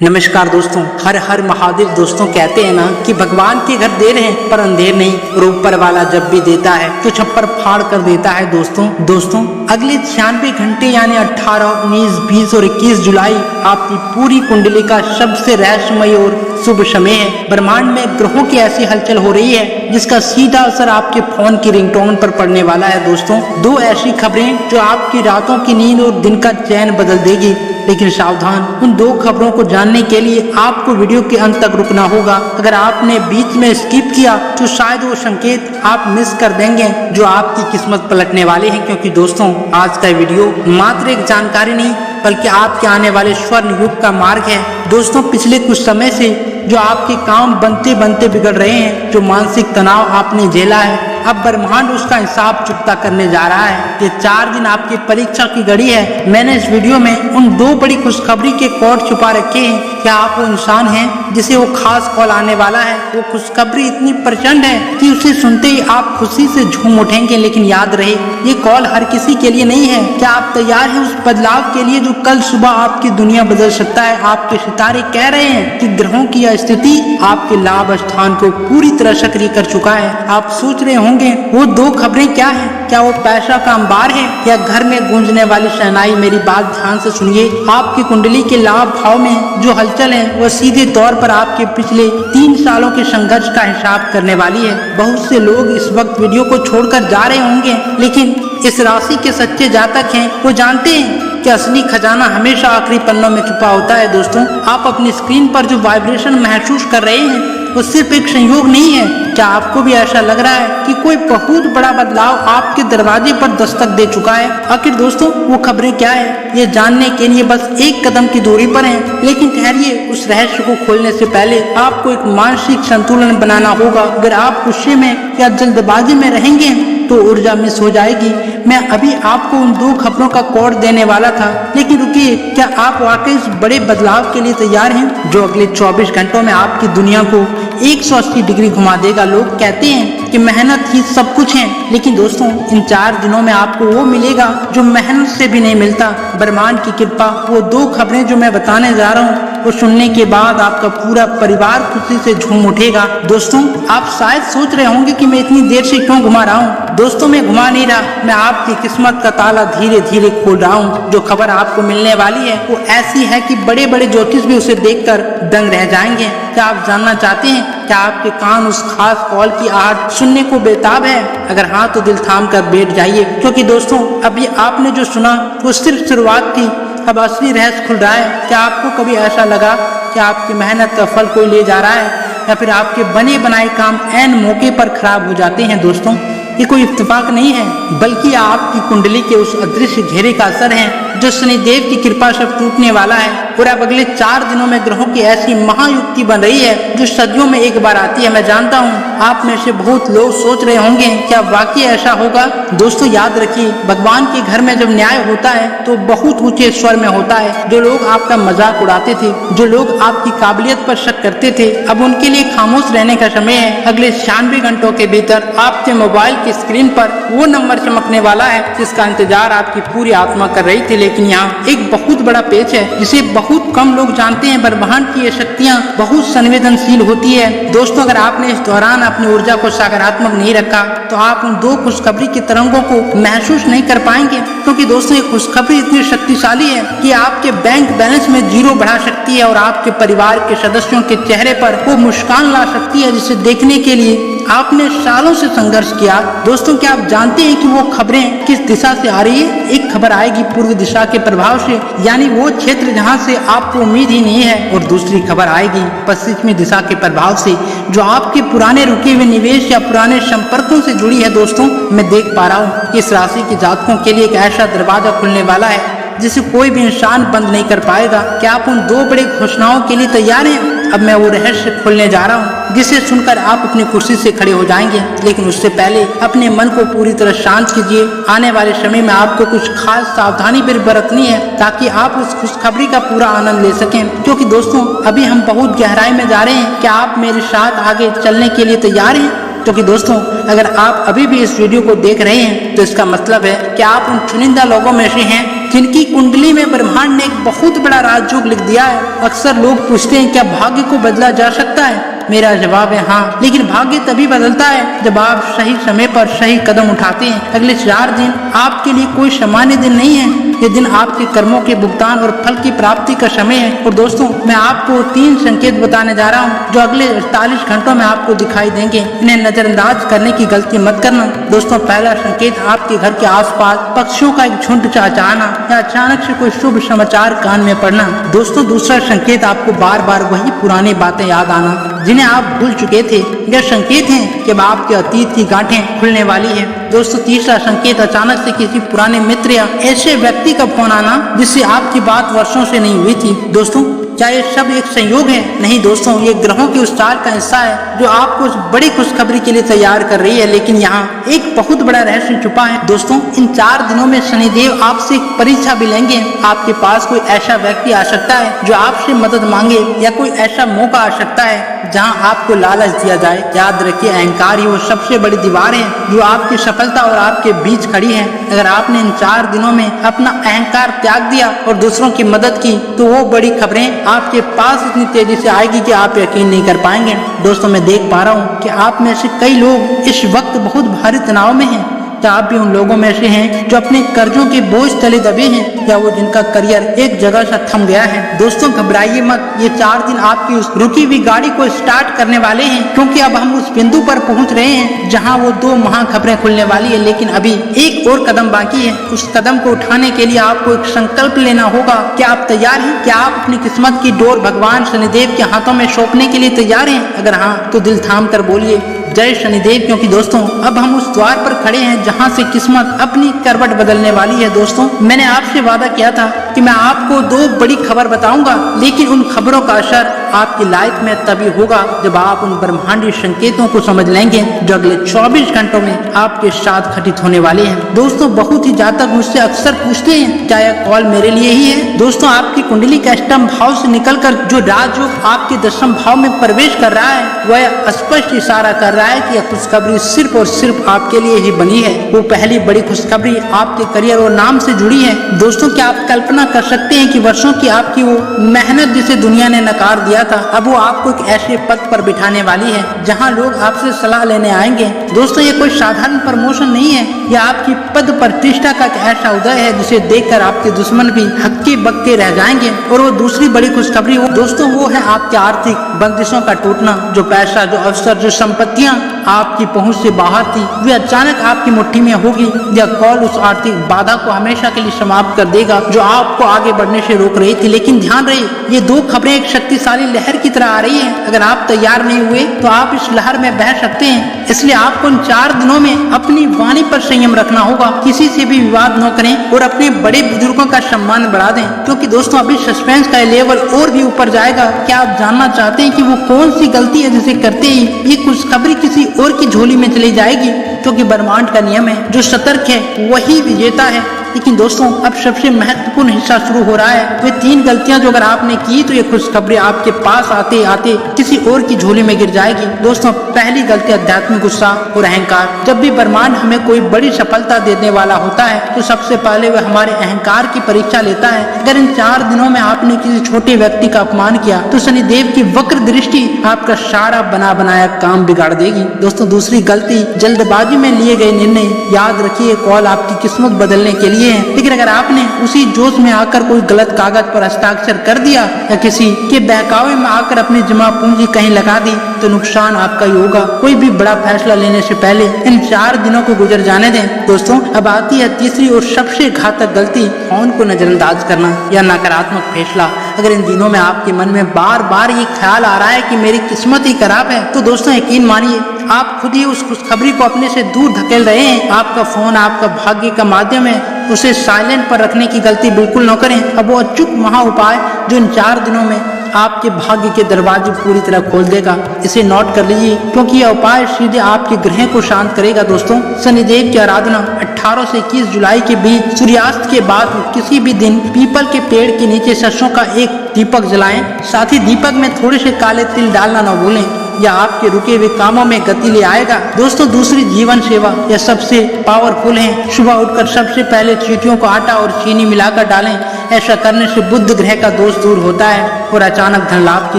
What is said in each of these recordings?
नमस्कार दोस्तों, हर हर महादेव। दोस्तों कहते हैं ना कि भगवान के घर देर है पर अंधेर नहीं, और ऊपर वाला जब भी देता है तो छप्पर फाड़ कर देता है। दोस्तों अगले 96 घंटे यानी 18, 19, 20 और 21 जुलाई आपकी पूरी कुंडली का सबसे रहस्यमय और शुभ समय है। ब्रह्मांड में ग्रहों की ऐसी हलचल हो रही है जिसका सीधा असर आपके फोन की रिंगटोन पर पड़ने वाला है। दोस्तों, दो ऐसी खबरें जो आपकी रातों की नींद और दिन का चैन बदल देगी। लेकिन सावधान, उन दो खबरों को जानने के लिए आपको वीडियो के अंत तक रुकना होगा। अगर आपने बीच में स्किप किया तो शायद वो संकेत आप मिस कर देंगे जो आपकी किस्मत पलटने वाले हैं। क्योंकि दोस्तों, आज का वीडियो मात्र एक जानकारी नहीं बल्कि आपके आने वाले स्वर्ण युग का मार्ग है। दोस्तों, पिछले कुछ समय से जो आपके काम बनते बनते बिगड़ रहे हैं, जो मानसिक तनाव आपने झेला है, अब ब्रह्मांड उसका हिसाब चुकता करने जा रहा है। ये 4 दिन आपकी परीक्षा की घड़ी है। मैंने इस वीडियो में उन दो बड़ी खुशखबरी के कोड छुपा रखे हैं। क्या आप वो इंसान हैं जिसे वो खास कॉल आने वाला है? वो खुशखबरी इतनी प्रचंड है कि उसे सुनते ही आप खुशी से झूम उठेंगे। लेकिन याद रहे, ये कॉल हर किसी के लिए नहीं है। क्या आप तैयार हैं उस बदलाव के लिए जो कल सुबह आपकी दुनिया बदल सकता है? आपके सितारे कह रहे हैं कि ग्रहों की यह स्थिति आपके लाभ स्थान को पूरी तरह सक्रिय कर चुका है। आप सोच रहे होंगे वो दो खबरें क्या है? क्या वो पैसा का अंबार है या घर में गूंजने वाली शहनाई? मेरी बात ध्यान से सुनिए। आपकी कुंडली के लाभ भाव में जो हलचल है वह सीधे तौर पर आपके पिछले 3 सालों के संघर्ष का हिसाब करने वाली है। बहुत से लोग इस वक्त वीडियो को छोड़कर जा रहे होंगे, लेकिन इस राशि के सच्चे जातक हैं वो जानते हैं कि असली खजाना हमेशा आखिरी पन्नों में छुपा होता है। दोस्तों, आप अपनी स्क्रीन पर जो वाइब्रेशन महसूस कर रहे हैं वो सिर्फ एक संयोग नहीं है। क्या आपको भी ऐसा लग रहा है कि कोई बहुत बड़ा बदलाव आपके दरवाजे पर दस्तक दे चुका है? आखिर दोस्तों, वो खबरें क्या है? ये जानने के लिए बस एक कदम की दूरी पर हैं। लेकिन ठहरिए, उस रहस्य को खोलने से पहले आपको एक मानसिक संतुलन बनाना होगा। अगर आप गुस्से में या जल्दबाजी में रहेंगे तो ऊर्जा मिस हो जाएगी। मैं अभी आपको उन दो खबरों का कोड देने वाला था, लेकिन रुकिए, क्या आप वाकई इस बड़े बदलाव के लिए तैयार हैं जो अगले 24 घंटों में आपकी दुनिया को 180 डिग्री घुमा देगा? लोग कहते हैं कि मेहनत ही सब कुछ है, लेकिन दोस्तों, इन 4 दिनों में आपको वो मिलेगा जो मेहनत से भी नहीं मिलता। ब्रह्मांड की कृपा। वो दो खबरें जो मैं बताने जा रहा हूँ वो सुनने के बाद आपका पूरा परिवार खुशी से झूम उठेगा। दोस्तों, आप शायद सोच रहे होंगे कि मैं इतनी देर से क्यों घुमा रहा हूँ। दोस्तों, मैं घुमा नहीं रहा, मैं आपकी किस्मत का ताला धीरे धीरे खोल रहा हूँ। जो खबर आपको मिलने वाली है वो ऐसी है कि बड़े बड़े ज्योतिष भी उसे देखकर दंग रह जाएंगे। क्या आप जानना चाहते हैं क्या आपके कान उस खास कॉल की आहट सुनने को बेताब है? अगर हाँ तो दिल थाम कर बैठ जाइए, क्योंकि दोस्तों, अभी आपने जो सुना वो सिर्फ शुरुआत थी। अब असली रहस्य खुल रहा है। क्या आपको कभी ऐसा लगा कि आपकी मेहनत का फल कोई ले जा रहा है, या फिर आपके बने बनाए काम ऐन मौके पर खराब हो जाते हैं? दोस्तों, ये कोई इत्तेफाक नहीं है, बल्कि आपकी कुंडली के उस अदृश्य घेरे का असर है जो शनिदेव की कृपा से टूटने वाला है। और अब अगले 4 दिनों में ग्रहों की ऐसी महायुक्ति बन रही है जो सदियों में एक बार आती है। मैं जानता हूँ आप में से बहुत लोग सोच रहे होंगे क्या वाकई ऐसा होगा? दोस्तों, याद रखिए, भगवान के घर में जब न्याय होता है तो बहुत ऊंचे स्वर में होता है। जो लोग आपका मजाक उड़ाते थे, जो लोग आपकी काबिलियत पर शक करते थे, अब उनके लिए खामोश रहने का समय है। अगले 96 घंटों के भीतर आपके मोबाइल की स्क्रीन पर वो नंबर चमकने वाला है जिसका इंतजार आपकी पूरी आत्मा कर रही थी। लेकिन यहाँ एक बहुत बड़ा पेच है जिसे बहुत कम लोग जानते हैं। ब्रह्मांड की ये शक्तियाँ बहुत संवेदनशील होती है। दोस्तों, अगर आपने इस दौरान अपनी ऊर्जा को सकारात्मक नहीं रखा तो आप उन दो खुशखबरी की तरंगों को महसूस नहीं कर पाएंगे। क्योंकि दोस्तों, ये खुशखबरी इतनी शक्तिशाली है कि आपके बैंक बैलेंस में 0 बढ़ा सकती है और आपके परिवार के सदस्यों के चेहरे पर वो मुस्कान ला सकती है जिसे देखने के लिए आपने सालों से संघर्ष किया। दोस्तों, क्या आप जानते हैं कि वो खबरें किस दिशा से आ रही है? एक खबर आएगी पूर्व दिशा के प्रभाव से, यानी वो क्षेत्र जहां से आपको उम्मीद ही नहीं है, और दूसरी खबर आएगी पश्चिमी दिशा के प्रभाव से जो आपके पुराने रुके हुए निवेश या पुराने संपर्कों से जुड़ी है। दोस्तों, मैं देख पा रहा हूँ इस राशि के जातकों के लिए एक ऐसा दरवाजा खुलने वाला है जिसे कोई भी इंसान बंद नहीं कर पाएगा। क्या आप उन दो बड़ी घोषणाओं के लिए तैयार हैं? अब मैं वो रहस्य खोलने जा रहा हूँ जिसे सुनकर आप अपनी कुर्सी से खड़े हो जाएंगे। लेकिन उससे पहले अपने मन को पूरी तरह शांत कीजिए। आने वाले समय में आपको कुछ खास सावधानी भी बरतनी है ताकि आप उस खुशखबरी का पूरा आनंद ले सकें। क्योंकि दोस्तों, अभी हम बहुत गहराई में जा रहे हैं। क्या आप मेरे साथ आगे चलने के लिए तैयार हैं? क्योंकि दोस्तों, अगर आप अभी भी इस वीडियो को देख रहे हैं तो इसका मतलब है कि आप उन चुनिंदा लोगों में से हैं जिनकी कुंडली में ब्रह्मांड ने एक बहुत बड़ा राजयोग लिख दिया है। अक्सर लोग पूछते हैं क्या भाग्य को बदला जा सकता है? मेरा जवाब है हाँ, लेकिन भाग्य तभी बदलता है जब आप सही समय पर सही कदम उठाते हैं। अगले 4 दिन आपके लिए कोई सामान्य दिन नहीं है। ये दिन आपके कर्मों के भुगतान और फल की प्राप्ति का समय है। और दोस्तों, मैं आपको 3 संकेत बताने जा रहा हूँ जो अगले 48 घंटों में आपको दिखाई देंगे। इन्हें नजरअंदाज करने की गलती मत करना। दोस्तों, पहला संकेत, आपके घर के आसपास पक्षियों का एक झुंड चहचहाना या अचानक से कोई शुभ समाचार कान में पड़ना। दोस्तों, दूसरा संकेत, आपको बार बार वही पुरानी बातें याद आना जिन्हें आप भूल चुके थे। यह संकेत है कि अब आपके अतीत की गांठें खुलने वाली है। दोस्तों, तीसरा संकेत, अचानक से किसी पुराने मित्र या ऐसे व्यक्ति का फोन आना जिससे आपकी बात वर्षों से नहीं हुई थी। दोस्तों, क्या ये सब एक संयोग है? नहीं दोस्तों, ये ग्रहों के उस तार का हिस्सा है जो आपको उस बड़ी खुशखबरी के लिए तैयार कर रही है। लेकिन यहाँ एक बहुत बड़ा रहस्य छुपा है। दोस्तों, इन 4 दिनों में शनिदेव आपसे एक परीक्षा भी लेंगे। आपके पास कोई ऐसा व्यक्ति आ सकता है जो आपसे मदद मांगे या कोई ऐसा मौका आ सकता है जहाँ आपको लालच दिया जाए। याद रखिए, अहंकार ही वो सबसे बड़ी दीवार है जो आपकी सफलता और आपके बीच खड़ी है। अगर आपने इन 4 दिनों में अपना अहंकार त्याग दिया और दूसरों की मदद की तो वो बड़ी खबरें आपके पास इतनी तेजी से आएगी कि आप यकीन नहीं कर पाएंगे। दोस्तों, मैं देख पा रहा हूँ कि आप में से कई लोग इस वक्त बहुत भारी तनाव में हैं। क्या आप भी उन लोगों में से हैं जो अपने कर्जों के बोझ तले दबे हैं या वो जिनका करियर एक जगह से थम गया है? दोस्तों, घबराइए मत। ये 4 दिन आपकी उस रुकी हुई गाड़ी को स्टार्ट करने वाले हैं, क्योंकि अब हम उस बिंदु पर पहुंच रहे हैं जहां वो 2 महाखबरें खुलने वाली है। लेकिन अभी एक और कदम बाकी है। उस कदम को उठाने के लिए आपको एक संकल्प लेना होगा। क्या आप तैयार हैं? क्या आप अपनी किस्मत की डोर भगवान शनिदेव के हाथों में सौंपने के लिए तैयार हैं? अगर हाँ, तो दिल थाम कर बोलिए जय शनिदेव। क्योंकि दोस्तों, अब हम उस द्वार पर खड़े हैं जहां से किस्मत अपनी करवट बदलने वाली है। दोस्तों, मैंने आपसे वादा किया था कि मैं आपको 2 बड़ी खबर बताऊंगा, लेकिन उन खबरों का असर आपकी लाइफ में तभी होगा जब आप उन ब्रह्मांडीय संकेतों को समझ लेंगे जो अगले 24 घंटों में आपके साथ घटित होने वाले हैं। दोस्तों, बहुत ही जातक मुझसे अक्सर पूछते हैं क्या यह कॉल मेरे लिए ही है? दोस्तों, आपकी कुंडली के अष्टम भाव से निकलकर जो राजयोग आपके 10वें भाव में प्रवेश कर रहा है वह स्पष्ट इशारा कर रहा है कि यह खुशखबरी सिर्फ और सिर्फ आपके लिए ही बनी है। वो पहली बड़ी खुशखबरी आपके करियर और नाम से जुड़ी है। दोस्तों, क्या आप कल्पना कर सकते हैं कि वर्षों की आपकी वो मेहनत जिसे दुनिया ने नकार दिया था, अब वो आपको एक ऐसे पद पर बिठाने वाली है जहां लोग आपसे सलाह लेने आएंगे। दोस्तों, ये कोई साधारण प्रमोशन नहीं है, यह आपकी पद प्रतिष्ठा का एक ऐसा उदय है जिसे देखकर आपके दुश्मन भी हक्के बक्के रह जाएंगे। और वो दूसरी बड़ी खुशखबरी दोस्तों वो है आपके आर्थिक बंदिशों का टूटना। जो पैसा, जो अवसर, जो संपत्तियां आपकी पहुंच से बाहर थी वे अचानक आपकी मुट्ठी में होगी। यह कॉल उस आर्थिक बाधा को हमेशा के लिए समाप्त कर देगा जो आपको आगे बढ़ने से रोक रही थी। लेकिन ध्यान रहे, ये 2 खबरें एक शक्तिशाली लहर की तरह आ रही है। अगर आप तैयार नहीं हुए तो आप इस लहर में बह सकते हैं। इसलिए आपको इन 4 दिनों में अपनी वाणी पर संयम रखना होगा। किसी से भी विवाद न करें और अपने बड़े बुजुर्गों का सम्मान बढ़ा दें, क्योंकि दोस्तों अभी सस्पेंस का लेवल और भी ऊपर जाएगा। क्या आप जानना चाहते हैं कि वो कौन सी गलती है जिसे करते ही ये खुशखबरी किसी और की झोली में चली जाएगी? क्योंकि ब्रह्मांड का नियम है, जो सतर्क है वही विजेता है। लेकिन दोस्तों, अब सबसे महत्वपूर्ण हिस्सा शुरू हो रहा है। वे 3 गलतियां जो अगर आपने की तो ये खुशखबरी आपके पास आते आते किसी और की झोली में गिर जाएगी। दोस्तों, पहली गलती आध्यात्मिक गुस्सा और अहंकार। जब भी ब्रह्मांड हमें कोई बड़ी सफलता देने वाला होता है तो सबसे पहले वह हमारे अहंकार की परीक्षा लेता है। अगर इन 4 दिनों में आपने किसी छोटे व्यक्ति का अपमान किया तो शनिदेव की वक्र दृष्टि आपका सारा बना बनाया काम बिगाड़ देगी। दोस्तों, दूसरी गलती जल्दबाजी में लिए गए निर्णय। याद रखिए, कॉल आपकी किस्मत बदलने के लिए है, लेकिन अगर आपने उसी जोश में आकर कोई गलत कागज पर हस्ताक्षर कर दिया या किसी के बहकावे में आकर अपनी जमा पूंजी कहीं लगा दी तो नुकसान आपका ही होगा। कोई भी बड़ा फैसला लेने से पहले इन 4 दिनों को गुजर जाने दें। दोस्तों, अब आती है तीसरी और सबसे घातक गलती, फोन को नजरअंदाज करना या नकारात्मक फैसला। अगर इन दिनों में आपके मन में बार बार ये ख्याल आ रहा है कि मेरी किस्मत ही खराब है तो दोस्तों यकीन मानिए आप खुद ही उस खुशखबरी को अपने से दूर धकेल रहे हैं। आपका फोन आपका भाग्य का माध्यम है, उसे साइलेंट पर रखने की गलती बिल्कुल न करें। अब वो अचूक महा उपाय जो इन 4 दिनों में आपके भाग्य के दरवाजे पूरी तरह खोल देगा, इसे नोट कर लीजिए, क्योंकि यह उपाय सीधे आपके ग्रह को शांत करेगा। दोस्तों, शनिदेव की आराधना 18 से 21 जुलाई के बीच सूर्यास्त के बाद किसी भी दिन पीपल के पेड़ के नीचे सरसों का एक दीपक जलाएं। साथ ही दीपक में थोड़े से काले तिल डालना न भूलें। या आपके रुके हुए कामों में गति ले आएगा। दोस्तों दूसरी जीवन सेवा यह सबसे पावरफुल है। सुबह उठकर सबसे पहले चींटियों को आटा और चीनी मिलाकर डालें। ऐसा करने से बुध ग्रह का दोष दूर होता है और अचानक धन लाभ के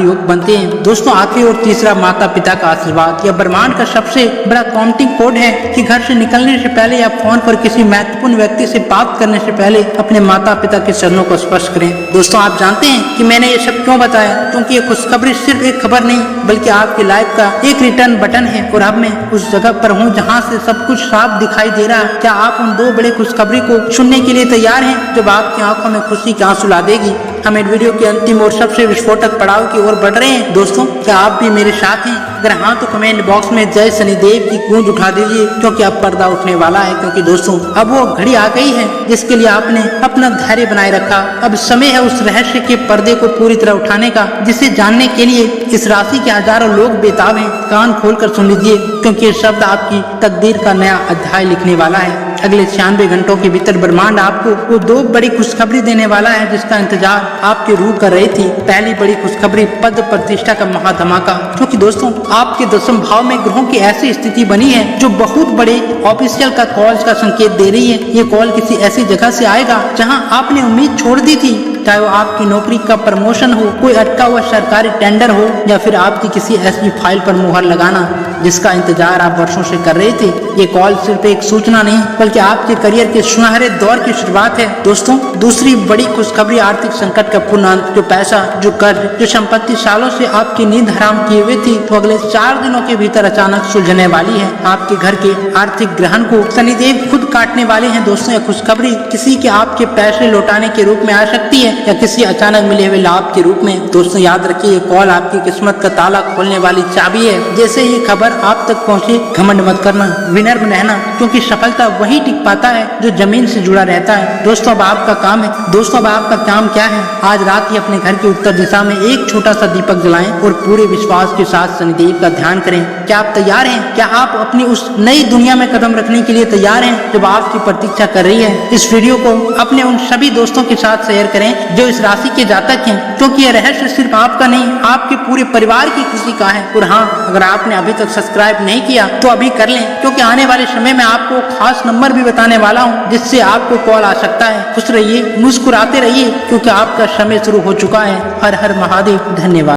योग बनते हैं। दोस्तों आखिरी और तीसरा माता पिता का आशीर्वाद। यह ब्रह्मांड का सबसे बड़ा काउंटिंग कोड है कि घर से निकलने से पहले या फोन पर किसी महत्वपूर्ण व्यक्ति से बात करने से पहले अपने माता पिता के चरणों को स्पर्श करें। दोस्तों आप जानते हैं कि मैंने ये सब क्यों बताया, क्योंकि ये खुशखबरी सिर्फ एक खबर नहीं बल्कि आपकी लाइफ का एक रिटर्न बटन है और अब मैं उस जगह पर हूँ जहाँ से सब कुछ साफ दिखाई दे रहा है। क्या आप उन दो बड़े खुशखबरी को सुनने के लिए तैयार हैं जो आपकी आंखों में खुशी के आंसू ला देगी? हम इस वीडियो के अंतिम और सबसे विस्फोटक पड़ाव की ओर बढ़ रहे हैं। दोस्तों क्या आप भी मेरे साथ हैं? अगर हाँ तो कमेंट बॉक्स में जय शनिदेव की गूंज उठा दीजिए, क्योंकि अब पर्दा उठने वाला है। क्योंकि दोस्तों अब वो घड़ी आ गई है जिसके लिए आपने अपना धैर्य बनाए रखा। अब समय है उस रहस्य के पर्दे को पूरी तरह उठाने का, जिसे जानने के लिए इस राशि के हजारों लोग बेताब हैं। कान खोलकर सुन लीजिए, क्योंकि ये शब्द आपकी तकदीर का नया अध्याय लिखने वाला है। अगले 96 घंटों के भीतर ब्रह्मांड आपको वो दो बड़ी खुशखबरी देने वाला है जिसका इंतजार आपकी रूह कर रही थी। पहली बड़ी खुशखबरी पद प्रतिष्ठा का महाधमाका, क्योंकि दोस्तों आपके 10वें भाव में ग्रहों की ऐसी स्थिति बनी है जो बहुत बड़े ऑफिशियल का कॉल्स का संकेत दे रही है। ये कॉल किसी ऐसी जगह से आएगा जहां आपने उम्मीद छोड़ दी थी, चाहे वो आपकी नौकरी का प्रमोशन हो, कोई अटका हुआ सरकारी टेंडर हो, या फिर आपकी किसी ऐसी फाइल पर मुहर लगाना जिसका इंतजार आप वर्षों से कर रहे थे। ये कॉल सिर्फ एक सूचना नहीं बल्कि आपके करियर के सुनहरे दौर की शुरुआत है। दोस्तों दूसरी बड़ी खुशखबरी आर्थिक संकट का पूर्ण अंत। जो पैसा, जो कर्ज, जो संपत्ति सालों से आपकी नींद हराम किए हुए थी, तो अगले 4 दिनों के भीतर अचानक सुलझने वाली है। आपके घर के आर्थिक ग्रहण को शनिदेव खुद काटने वाले हैं। दोस्तों यह खुशखबरी किसी के आपके पैसे लौटाने के रूप में आ सकती है या किसी अचानक मिले हुए लाभ के रूप में। दोस्तों याद रखिए ये कॉल आपकी किस्मत का ताला खोलने वाली चाबी है। जैसे ये खबर आप तक पहुंचे, घमंड मत करना, विनम्र रहना, क्योंकि सफलता वही टिक पाता है जो जमीन से जुड़ा रहता है। दोस्तों अब आपका काम है, दोस्तों अब आपका काम क्या है? आज रात ही अपने घर की उत्तर दिशा में एक छोटा सा दीपक जलाएं और पूरे विश्वास के साथ शनिदेव का ध्यान करें। क्या आप तैयार हैं? क्या आप अपनी उस नई दुनिया में कदम रखने के लिए तैयार हैं जब आपकी प्रतीक्षा कर रही है? इस वीडियो को अपने उन सभी दोस्तों के साथ शेयर करें जो इस राशि के जातक हैं, क्योंकि यह रहस्य सिर्फ आपका नहीं आपके पूरे परिवार की खुशी का है। और हाँ, अगर आपने अभी तक सब्सक्राइब नहीं किया तो अभी कर लें, क्योंकि आने वाले समय में आपको खास नंबर भी बताने वाला हूँ जिससे आपको कॉल आ सकता है। खुश रहिए, मुस्कुराते रहिए, क्योंकि आपका समय शुरू हो चुका है। हर हर महादेव। धन्यवाद।